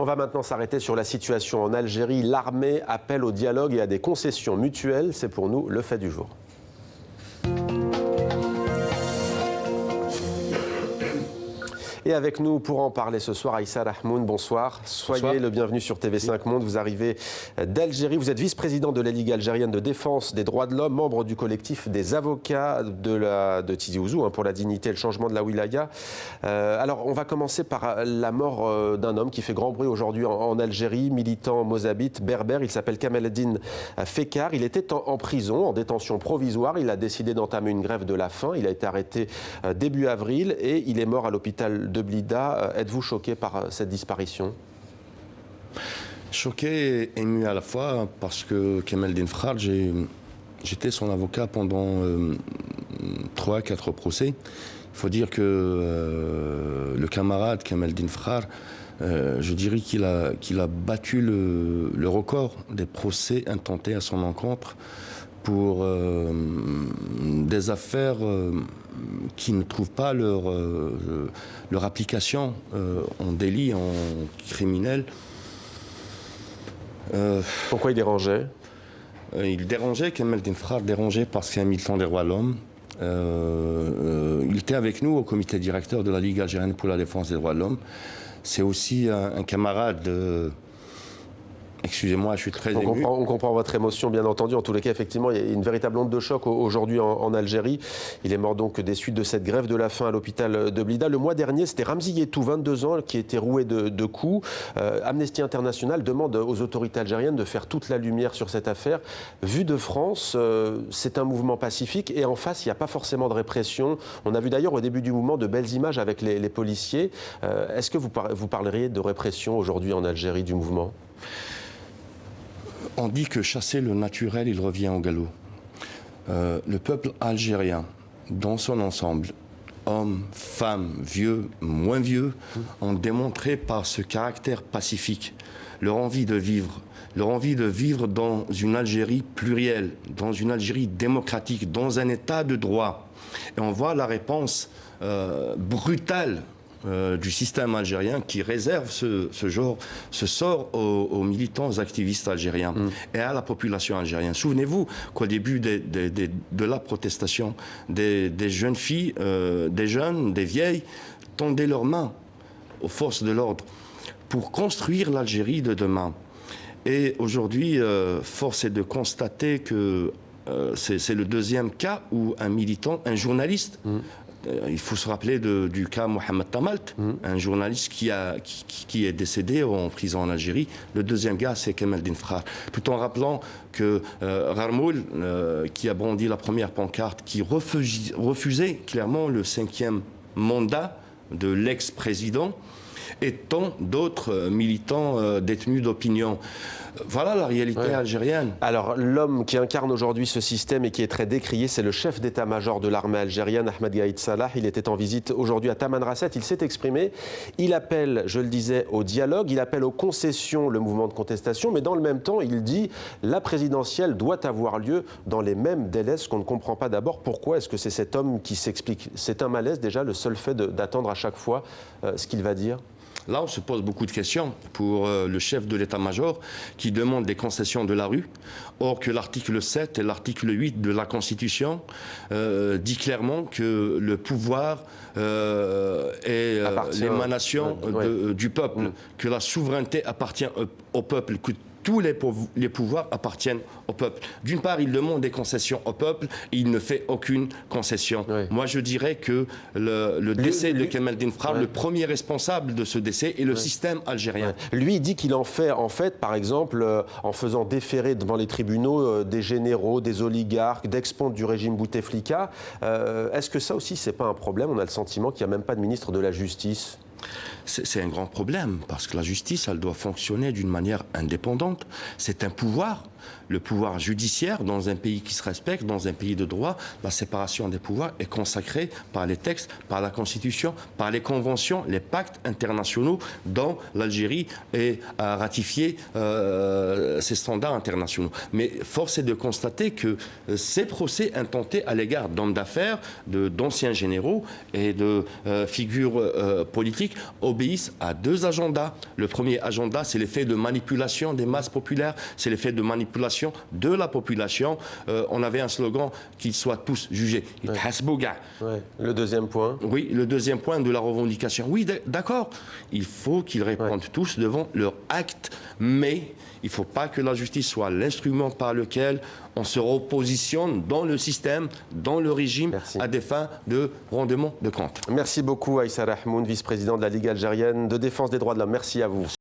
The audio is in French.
On va maintenant s'arrêter sur la situation en Algérie. L'armée appelle au dialogue et à des concessions mutuelles. C'est pour nous le fait du jour. Et avec nous pour en parler ce soir, Aïssa Rahmoun, bonsoir. Soyez le bienvenu sur TV5 Monde. Vous arrivez d'Algérie. Vous êtes vice-président de la Ligue algérienne de défense des droits de l'homme, membre du collectif des avocats de Tizi Ouzou pour la dignité et le changement de la wilaya. Alors, on va commencer par la mort d'un homme qui fait grand bruit aujourd'hui en Algérie, militant mozabite, berbère. Il s'appelle Kamel Eddine Fekar. Il était en prison, en détention provisoire. Il a décidé d'entamer une grève de la faim. Il a été arrêté début avril et il est mort à l'hôpital de Blida. Êtes-vous choqué par cette disparition? Choqué et ému à la fois parce que Kamel Eddine Fekar, j'étais son avocat pendant 3-4 procès. Il faut dire que le camarade Kamel Eddine Fekar, je dirais qu'il a battu le record des procès intentés à son encontre pour des affaires qui ne trouvent pas leur application en délit, en criminel. Pourquoi il dérangeait? Il dérangeait, Kamel Eddine Fekar dérangeait parce qu'il est un militant des droits de l'homme. Il était avec nous au comité directeur de la Ligue algérienne pour la défense des droits de l'homme. C'est aussi un camarade de... Excusez-moi, je suis très ému. On comprend votre émotion, bien entendu. En tous les cas, effectivement, il y a une véritable onde de choc aujourd'hui en Algérie. Il est mort donc des suites de cette grève de la faim à l'hôpital de Blida. Le mois dernier, c'était Ramzi Yetou, 22 ans, qui a été roué de coups. Amnesty International demande aux autorités algériennes de faire toute la lumière sur cette affaire. Vu de France, c'est un mouvement pacifique et en face, il n'y a pas forcément de répression. On a vu d'ailleurs au début du mouvement de belles images avec les policiers. Est-ce que vous parleriez de répression aujourd'hui en Algérie du mouvement ? On dit que chasser le naturel, il revient au galop. Le peuple algérien, dans son ensemble, hommes, femmes, vieux, moins vieux, ont démontré par ce caractère pacifique leur envie de vivre dans une Algérie plurielle, dans une Algérie démocratique, dans un état de droit. Et on voit la réponse brutale du système algérien qui réserve ce sort aux militants activistes algériens et à la population algérienne. Souvenez-vous qu'au début de la protestation, des jeunes filles, des jeunes, des vieilles tendaient leurs mains aux forces de l'ordre pour construire l'Algérie de demain. Et aujourd'hui, force est de constater que c'est le deuxième cas où un militant, un journaliste, il faut se rappeler du cas Mohamed Tamalt, un journaliste qui est décédé en prison en Algérie. Le deuxième gars, c'est Kamel Eddine Fekar. Tout en rappelant que Rarmoul, qui a brandi la première pancarte, qui refusait clairement le 5e mandat de l'ex-président, et tant d'autres militants détenus d'opinion. Voilà la réalité algérienne. Alors, l'homme qui incarne aujourd'hui ce système et qui est très décrié, c'est le chef d'état-major de l'armée algérienne, Ahmed Gaïd Salah. Il était en visite aujourd'hui à Tamanrasset. Il s'est exprimé. Il appelle, je le disais, au dialogue. Il appelle aux concessions, le mouvement de contestation. Mais dans le même temps, il dit la présidentielle doit avoir lieu dans les mêmes délais. Ce qu'on ne comprend pas d'abord, pourquoi est-ce que c'est cet homme qui s'explique? C'est un malaise déjà, le seul fait d'attendre à chaque fois ce qu'il va dire. Là, on se pose beaucoup de questions pour le chef de l'état-major qui demande des concessions de la rue, or que l'article 7 et l'article 8 de la Constitution dit clairement que le pouvoir est l'émanation du peuple, que la souveraineté appartient au peuple, que tous les pouvoirs appartiennent au peuple. D'une part, il demande des concessions au peuple et il ne fait aucune concession. Moi, je dirais que le décès de Kamel Eddine Fekar, le premier responsable de ce décès est le système algérien. Lui, il dit qu'il en fait, par exemple, en faisant déférer devant les tribunaux des généraux, des oligarques, d'ex-pontes du régime Bouteflika. Est-ce que ça aussi, c'est pas un problème? On a le sentiment qu'il n'y a même pas de ministre de la Justice. C'est un grand problème, parce que la justice, elle doit fonctionner d'une manière indépendante. C'est un pouvoir le pouvoir judiciaire dans un pays qui se respecte, dans un pays de droit. La séparation des pouvoirs est consacrée par les textes, par la Constitution, par les conventions, les pactes internationaux dont l'Algérie a ratifié ces standards internationaux. Mais force est de constater que ces procès intentés à l'égard d'hommes d'affaires, d'anciens généraux et de figures politiques obéissent à deux agendas. Le premier agenda, c'est l'effet de manipulation des masses populaires, c'est l'effet de manipulation de la population. On avait un slogan, qu'ils soient tous jugés. Ouais. Le deuxième point. Oui, le deuxième point de la revendication. Oui, d'accord, il faut qu'ils répondent tous devant leur acte, mais il ne faut pas que la justice soit l'instrument par lequel on se repositionne dans le système, dans le régime, à des fins de rendement de compte. Merci beaucoup Aïssa Rahmoun, vice-président de la Ligue algérienne de défense des droits de l'homme. Merci à vous.